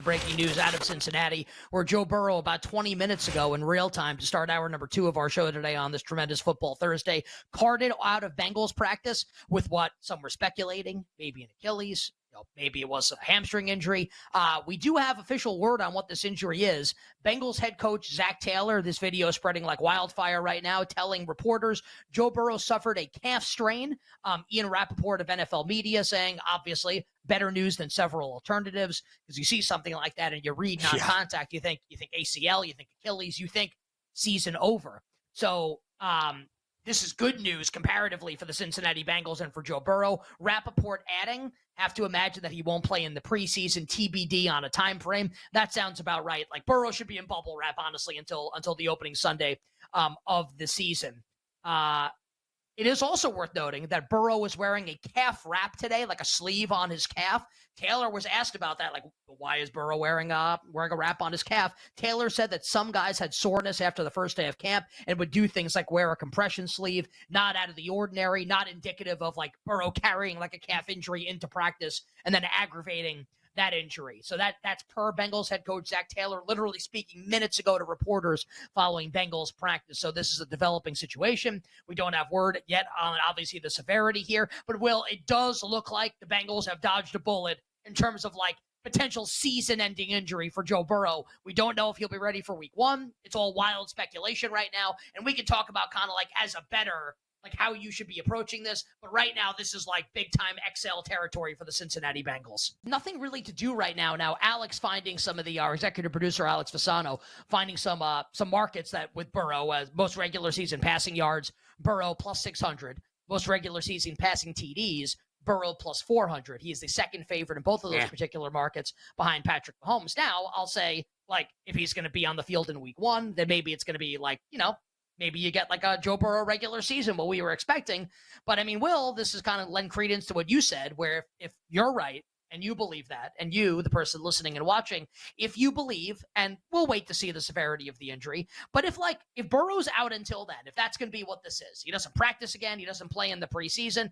breaking news out of Cincinnati, where Joe Burrow, about 20 minutes ago in real time to start hour number 2 of our show today on this tremendous Football Thursday, carted out of Bengals practice with what some were speculating, maybe an Achilles, maybe it was a hamstring injury. We do have official word on what this injury is. Bengals head coach Zach Taylor, this video is spreading like wildfire right now, telling reporters Joe Burrow suffered a calf strain. Ian Rappaport of NFL Media saying, obviously, better news than several alternatives, because you see something like that and you read non-contact, you think ACL, you think Achilles, you think season over. So this is good news comparatively for the Cincinnati Bengals and for Joe Burrow. Rappaport adding, have to imagine that he won't play in the preseason, TBD on a time frame. That sounds about right. Like Burrow should be in bubble wrap, honestly, until the opening Sunday of the season. It is also worth noting that Burrow was wearing a calf wrap today, like a sleeve on his calf. Taylor was asked about that, like, why is Burrow wearing a wrap on his calf? Taylor said that some guys had soreness after the first day of camp and would do things like wear a compression sleeve, not out of the ordinary, not indicative of like Burrow carrying like a calf injury into practice and then aggravating that injury. So that's per Bengals head coach Zach Taylor, literally speaking minutes ago to reporters following Bengals practice. So this is a developing situation. We don't have word yet on obviously the severity here, but Will, it does look like the Bengals have dodged a bullet in terms of like potential season-ending injury for Joe Burrow. We don't know if he'll be ready for week 1. It's all wild speculation right now, and we can talk about kind of like as a better, like how you should be approaching this. But right now, this is like big-time XL territory for the Cincinnati Bengals. Nothing really to do right now. Now, Alex finding some of the, our executive producer, Alex Fasano, finding some markets that with Burrow, as most regular season passing yards, Burrow plus 600, most regular season passing TDs, Burrow plus 400. He is the second favorite in both of those particular markets behind Patrick Mahomes. Now, I'll say, like, if he's going to be on the field in week 1, then maybe it's going to be like, maybe you get like a Joe Burrow regular season, what we were expecting. But I mean, Will, this is kind of lend credence to what you said, where if you're right and you believe that, and you, the person listening and watching, if you believe, and we'll wait to see the severity of the injury, but if Burrow's out until then, if that's going to be what this is, he doesn't practice again, he doesn't play in the preseason,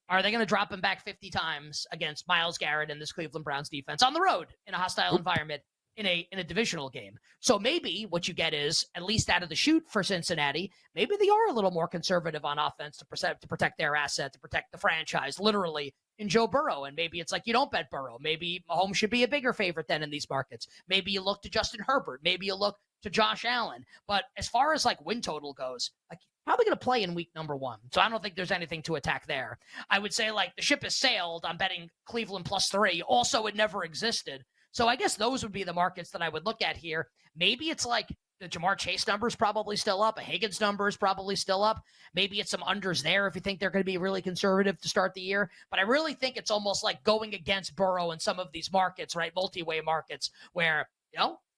are they going to drop him back 50 times against Myles Garrett and this Cleveland Browns defense on the road in a hostile environment? In a divisional game. So maybe what you get is, at least out of the chute for Cincinnati, maybe they are a little more conservative on offense to protect their asset, to protect the franchise, literally, in Joe Burrow. And maybe it's like you don't bet Burrow. Maybe Mahomes should be a bigger favorite then in these markets. Maybe you look to Justin Herbert. Maybe you look to Josh Allen. But as far as like win total goes, like probably going to play in week number 1. So I don't think there's anything to attack there. I would say like the ship has sailed. I'm betting Cleveland plus 3. Also, it never existed. So I guess those would be the markets that I would look at here. Maybe it's like the Jamar Chase number is probably still up. A Higgins number is probably still up. Maybe it's some unders there if you think they're going to be really conservative to start the year. But I really think it's almost like going against Burrow in some of these markets, right? Multi-way markets where,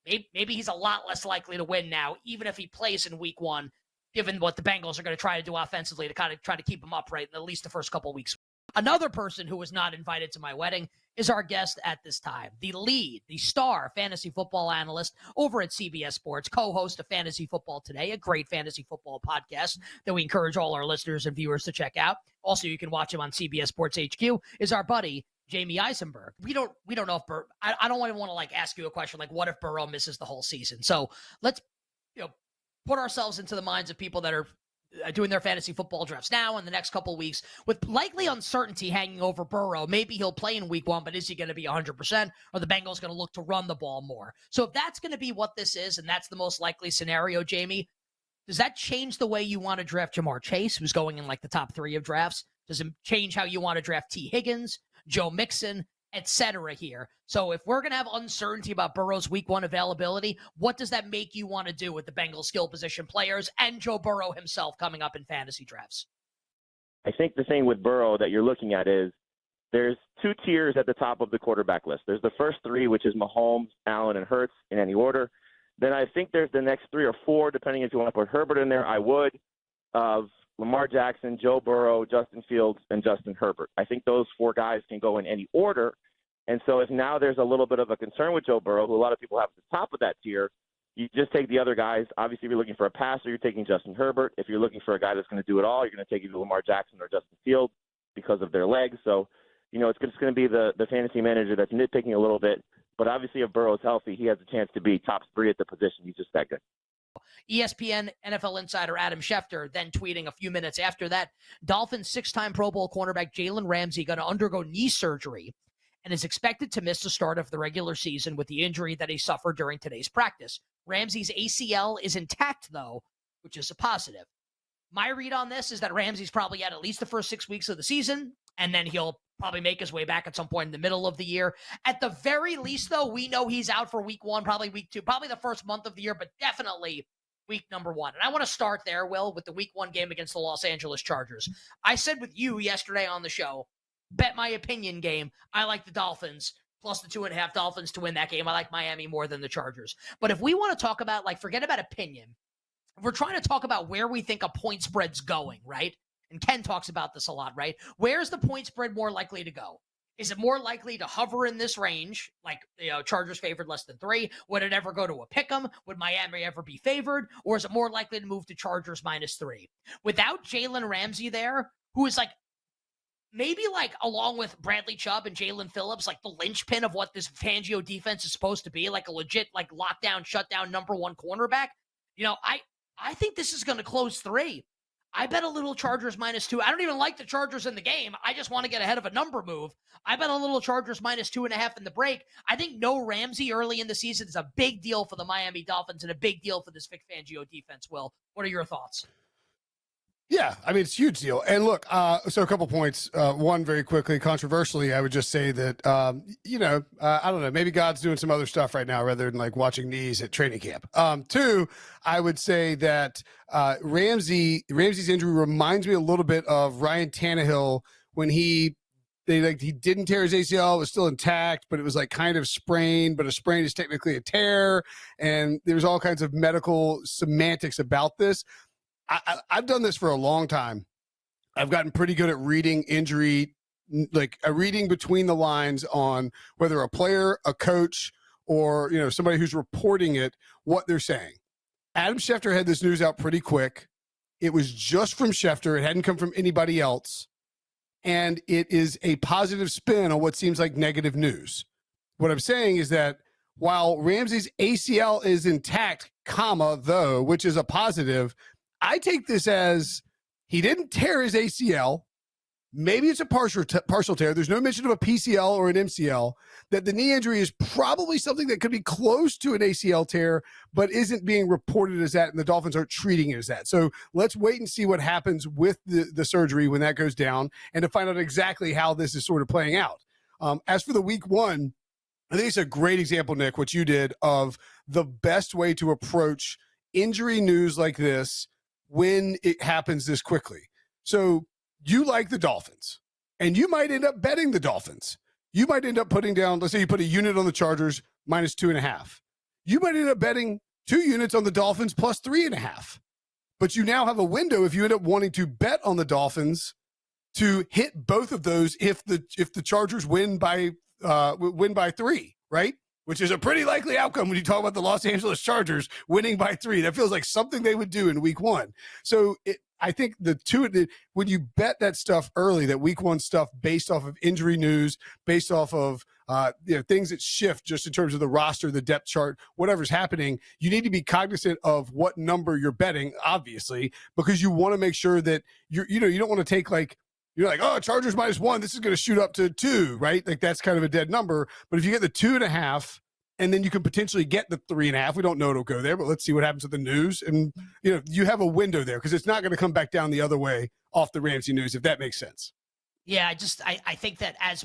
maybe he's a lot less likely to win now, even if he plays in week 1, given what the Bengals are going to try to do offensively to kind of try to keep him upright in at least the first couple weeks. Another person who was not invited to my wedding is our guest at this time, the star fantasy football analyst over at CBS Sports, co-host of Fantasy Football Today, a great fantasy football podcast that we encourage all our listeners and viewers to check out. Also, you can watch him on CBS Sports HQ, is our buddy, Jamie Eisenberg. We don't know if Burrow, I don't even want to like ask you a question like, what if Burrow misses the whole season? So let's put ourselves into the minds of people that are doing their fantasy football drafts now in the next couple of weeks with likely uncertainty hanging over Burrow. Maybe he'll play in week 1, but is he going to be 100%? Or the Bengals going to look to run the ball more? So if that's going to be what this is, and that's the most likely scenario, Jamie, does that change the way you want to draft Jamar Chase, who's going in like the top 3 of drafts? Does it change how you want to draft T. Higgins, Joe Mixon, etc. here? So if we're going to have uncertainty about Burrow's week 1 availability, what does that make you want to do with the Bengals skill position players and Joe Burrow himself coming up in fantasy drafts? I think the thing with Burrow that you're looking at is there's 2 tiers at the top of the quarterback list. There's the first 3, which is Mahomes, Allen, and Hurts in any order. Then I think there's the next 3 or 4, depending if you want to put Herbert in there, I would, of Lamar Jackson, Joe Burrow, Justin Fields, and Justin Herbert. I think those 4 guys can go in any order. And so if now there's a little bit of a concern with Joe Burrow, who a lot of people have at the top of that tier, you just take the other guys. Obviously, if you're looking for a passer, you're taking Justin Herbert. If you're looking for a guy that's going to do it all, you're going to take either Lamar Jackson or Justin Fields because of their legs. So, it's just going to be the fantasy manager that's nitpicking a little bit. But obviously, if Burrow's healthy, he has a chance to be top 3 at the position. He's just that good. ESPN NFL insider Adam Schefter then tweeting a few minutes after that, Dolphins 6-time Pro Bowl cornerback Jalen Ramsey going to undergo knee surgery and is expected to miss the start of the regular season with the injury that he suffered during today's practice. Ramsey's ACL is intact, though, which is a positive. My read on this is that Ramsey's probably at least the first 6 weeks of the season, and then he'll probably make his way back at some point in the middle of the year. At the very least, though, we know he's out for week 1, probably week 2, probably the first month of the year, but definitely week number 1. And I want to start there, Will, with the week 1 game against the Los Angeles Chargers. I said with you yesterday on the show, bet my opinion game, I like the Dolphins plus the 2.5 Dolphins to win that game. I like Miami more than the Chargers. But if we want to talk about, forget about opinion, if we're trying to talk about where we think a point spread's going, right? And Ken talks about this a lot, right? Where's the point spread more likely to go? Is it more likely to hover in this range, Chargers favored less than 3? Would it ever go to a pick'em? Would Miami ever be favored? Or is it more likely to move to Chargers -3? Without Jalen Ramsey there, who is maybe along with Bradley Chubb and Jalen Phillips, the linchpin of what this Fangio defense is supposed to be, a legit lockdown, shutdown number 1 cornerback. I think this is going to close 3. I bet a little Chargers -2. I don't even like the Chargers in the game. I just want to get ahead of a number move. I bet a little Chargers -2.5 in the break. I think no Ramsey early in the season is a big deal for the Miami Dolphins and a big deal for this Vic Fangio defense. Will, what are your thoughts? Yeah, I mean, it's a huge deal. And look, so a couple points. One, very quickly, controversially, I would just say that, I don't know, maybe God's doing some other stuff right now rather than watching knees at training camp. 2, I would say that Ramsey's injury reminds me a little bit of Ryan Tannehill when he didn't tear his ACL, it was still intact, but it was kind of sprained, but a sprain is technically a tear. And there's all kinds of medical semantics about this. I've done this for a long time. I've gotten pretty good at reading injury, reading between the lines on whether a player, a coach, or somebody who's reporting it, what they're saying. Adam Schefter had this news out pretty quick. It was just from Schefter. It hadn't come from anybody else. And it is a positive spin on what seems like negative news. What I'm saying is that while Ramsey's ACL is intact, though, which is a positive, I take this as he didn't tear his ACL. Maybe it's a partial tear. There's no mention of a PCL or an MCL. That the knee injury is probably something that could be close to an ACL tear, but isn't being reported as that, and the Dolphins aren't treating it as that. So let's wait and see what happens with the surgery when that goes down and to find out exactly how this is sort of playing out. As for the week 1, I think it's a great example, Nick, what you did of the best way to approach injury news like this when it happens this quickly. So you like the Dolphins, and you might end up betting the Dolphins. You might end up putting down, let's say you put a unit on the Chargers -2.5. You might end up betting 2 units on the Dolphins plus 3.5. But you now have a window if you end up wanting to bet on the Dolphins to hit both of those if the Chargers win by 3, right? Which is a pretty likely outcome when you talk about the Los Angeles Chargers winning by 3. That feels like something they would do in week 1. So I think when you bet that stuff early, that week 1 stuff based off of injury news, based off of things that shift just in terms of the roster, the depth chart, whatever's happening, you need to be cognizant of what number you're betting, obviously, because you want to make sure that you don't want to take you're oh, Chargers -1, this is going to shoot up to 2, right? That's kind of a dead number. But if you get the 2.5, and then you can potentially get the 3.5, we don't know it'll go there, but let's see what happens with the news. And, you have a window there because it's not going to come back down the other way off the Ramsey news, if that makes sense. Yeah, I think that as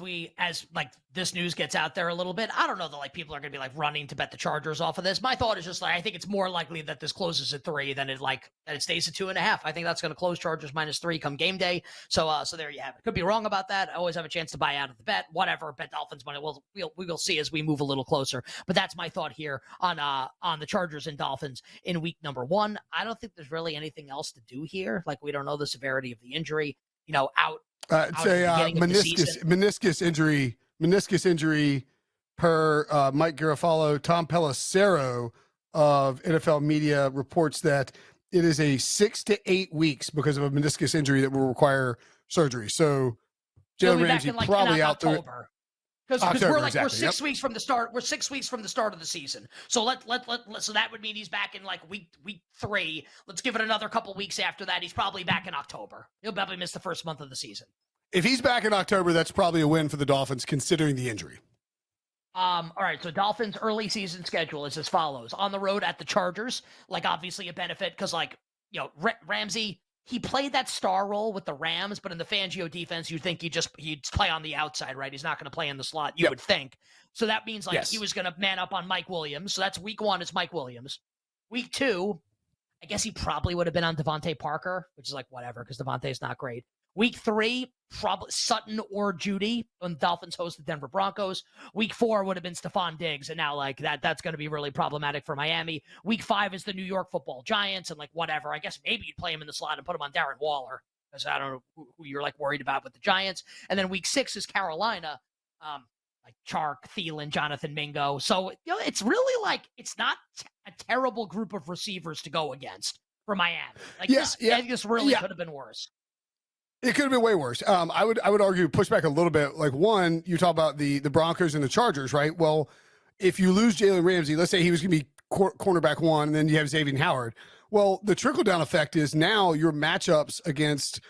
this news gets out there a little bit, I don't know that people are going to be running to bet the Chargers off of this. My thought is just I think it's more likely that this closes at 3 than that it stays at 2.5. I think that's going to close Chargers -3 come game day. So there you have it. Could be wrong about that. I always have a chance to buy out of the bet. Whatever, bet Dolphins money. We will see as we move a little closer. But that's my thought here on the Chargers and Dolphins in week number 1. I don't think there's really anything else to do here. We don't know the severity of the injury. Out. It's a meniscus injury per Mike Garafolo. Tom Pelissero of NFL Media reports that it is a 6 to 8 weeks because of a meniscus injury that will require surgery. So Jalen Ramsey probably out there. Because we're 6 Yep. weeks from the start. We're 6 weeks from the start of the season. So so that would mean he's back in like week 3. Let's give it another couple weeks after that. He's probably back in October. He'll probably miss the first month of the season. If he's back in October, that's probably a win for the Dolphins considering the injury. All right, so Dolphins' early season schedule is as follows: on the road at the Chargers, like obviously a benefit because Ramsey. He played that star role with the Rams, but in the Fangio defense, you'd think he'd play on the outside, right? He's not going to play in the slot, you would think. So that means he was going to man up on Mike Williams. So that's week 1 is Mike Williams. Week 2, I guess he probably would have been on Devontae Parker, which is like whatever because Devontae's not great. Week 3, probably Sutton or Judy when the Dolphins host the Denver Broncos. Week 4 would have been Stephon Diggs, and now that's going to be really problematic for Miami. Week 5 is the New York Football Giants, and whatever. I guess maybe you'd play him in the slot and put him on Darren Waller because I don't know who you're worried about with the Giants. And then week 6 is Carolina, Chark, Thielen, Jonathan Mingo. So it's really it's not a terrible group of receivers to go against for Miami. This really could have been worse. It could have been way worse. I would argue push back a little bit. One, you talk about the Broncos and the Chargers, right? Well, if you lose Jalen Ramsey, let's say he was going to be cornerback 1, and then you have Xavier Howard. Well, the trickle down effect is now your matchups against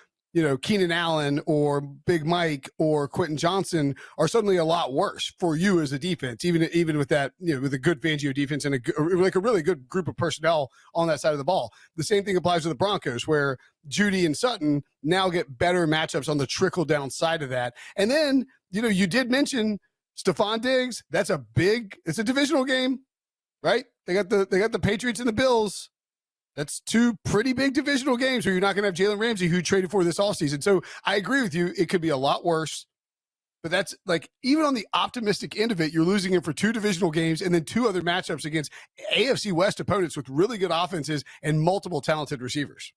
Keenan Allen or Big Mike or Quentin Johnson are suddenly a lot worse for you as a defense, even with that, with a good Fangio defense and a really good group of personnel on that side of the ball. The same thing applies to the Broncos, where Judy and Sutton now get better matchups on the trickle down side of that. And then, you did mention Stephon Diggs. It's a divisional game, right? They got the Patriots and the Bills. That's 2 pretty big divisional games where you're not going to have Jalen Ramsey, who you traded for this offseason. So I agree with you. It could be a lot worse. But that's even on the optimistic end of it, you're losing him for 2 divisional games and then 2 other matchups against AFC West opponents with really good offenses and multiple talented receivers.